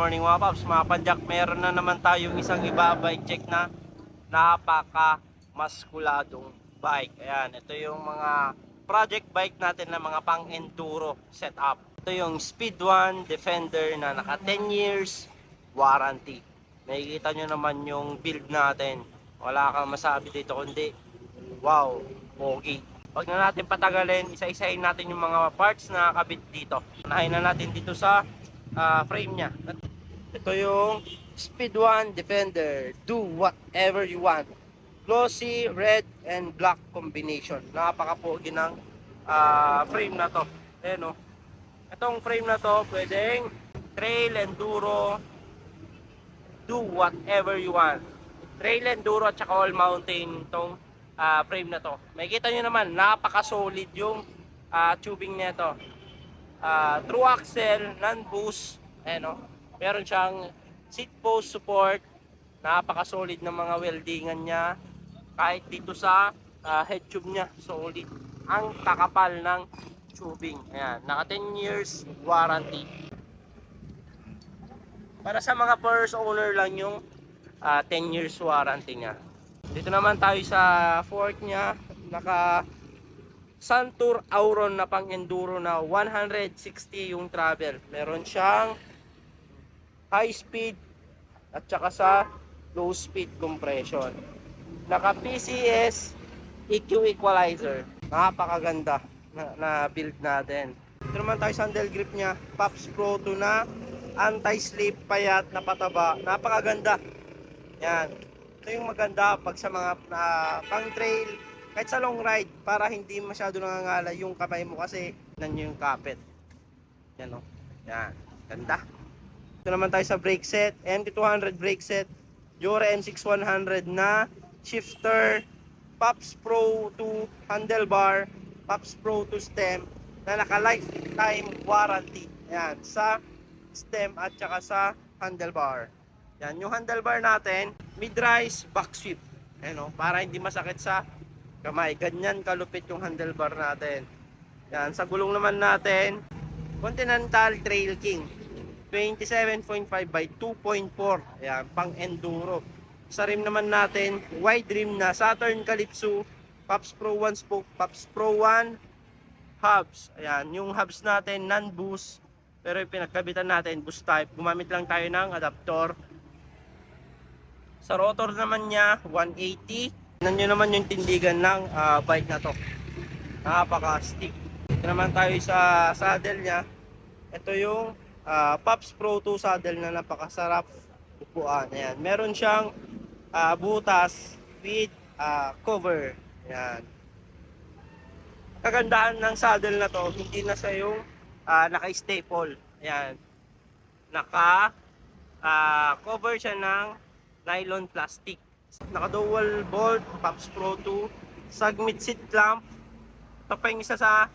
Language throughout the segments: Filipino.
morning mga paps, mga padyak. Meron na naman tayong isang bike check na napaka-maskuladong bike. Ayan, ito yung mga project bike natin na mga pang-enduro setup. Ito yung Speed 1 Defender na naka 10 years warranty. Makikita nyo naman yung build natin. Wala kang masabi dito kundi wow, pogi. Huwag na natin patagalin, isa-isahin natin yung mga parts na kabit dito. Unahin na natin dito sa frame nya. Ito yung Speed 1 Defender. Do whatever you want. Glossy red and black combination. Napaka-pogi ng frame na to. Ayan o. Itong frame na to, pwedeng trail, enduro, do whatever you want. Trail, enduro at saka all mountain itong frame na to. Makikita nyo naman, napaka-solid yung tubing nito. True axle, non-boost. Ayan o. Meron siyang seat post support. Napaka-solid ng mga weldingan niya. Kahit dito sa head tube niya, solid. Ang kakapal ng tubing. Ayan, naka 10 years warranty. Para sa mga first owner lang yung 10 years warranty niya. Dito naman tayo sa fork niya. Naka Santur Auron na pang enduro na 160 yung travel. Meron siyang high speed at saka sa low speed compression. Naka PCS EQ equalizer. Napakaganda na build natin. Ito naman tayo sa handle grip niya. Pops Pro 2 na anti-slip, payat na pataba. Napakaganda. Yan. Ito yung maganda pag sa mga pang trail, kahit sa long ride, para hindi masyado nangangala yung kamay mo kasi nanyo yung kapit. Yan o. Yan. Ganda. Ito naman tayo sa brake set. MT200 brake set. Jore M6100 na shifter. Pops Pro 2 handlebar. Pops Pro 2 stem na naka lifetime warranty. Yan. Sa stem at saka sa handlebar. Yan, yung handlebar natin, mid-rise back sweep. Ayan, para hindi masakit sa kamay. Ganyan kalupit yung handlebar natin. Yan, sa gulong naman natin, Continental Trail King. 27.5 by 2.4. Ayan, pang enduro. Sa rim naman natin, wide rim na Saturn Calypso, Pops Pro 1 spoke, Pops Pro 1 hubs. Ayan, yung hubs natin non-boost, pero yung pinagkabitan natin boost type. Gumamit lang tayo ng adapter. Sa rotor naman niya 180. Tignan nyo naman yung tindigan ng bike na to. Napaka-stick. Ito naman tayo sa saddle niya. Ito yung Pops Pro 2 saddle na napakasarap upuan. Ayan. Meron siyang butas with cover. Ayan. Kagandahan ng saddle na to, hindi na siya yung naka-staple. Ayan. Cover siya ng nylon plastic. Naka dual bolt, Pops Pro 2, Submit seat clamp. Ito pa yung isa sa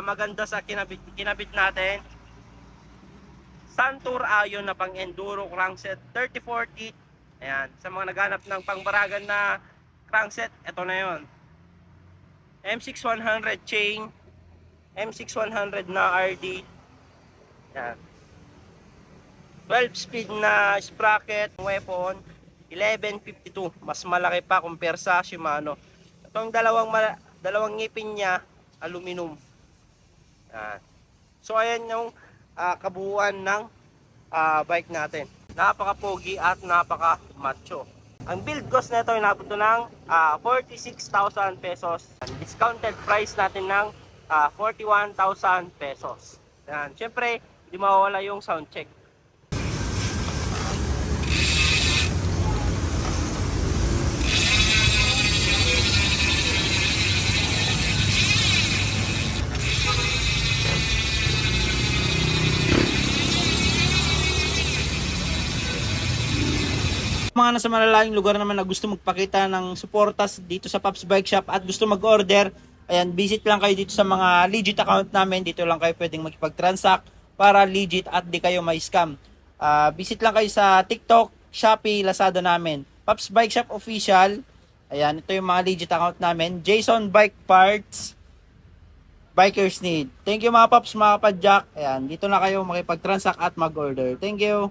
maganda sa kinabit natin. Santur Ion na pang enduro crankset 3040. Ayan, sa mga naghanap ng pangbaragan na crankset, ito na yon. M6100 chain, M6100 na RD. Ayan. 12 speed na sprocket, weapon 1152, mas malaki pa compare sa Shimano. Itong dalawang ngipin niya aluminum. Ayan. So ayan yung kabuuan ng bike natin. Napaka-pogi at napaka-macho. Ang build cost nito inabot ng 46,000 pesos. Discounted price natin ng 41,000 pesos. Ayan. Siyempre, hindi mawawala yung sound check. Mga nasa malalayong lugar naman na gusto magpakita ng suportas dito sa Pops Bike Shop at gusto mag-order, ayan, visit lang kayo dito sa mga legit account namin. Dito lang kayo pwedeng makipag-transact para legit at di kayo may scam. Visit lang kayo sa TikTok, Shopee, Lazada namin. Pops Bike Shop Official. Ayan, ito yung mga legit account namin. Jason Bike Parts, Bikers Need. Thank you mga Pops, mga Padjak. Ayan, dito na kayo makipag-transact at mag-order. Thank you.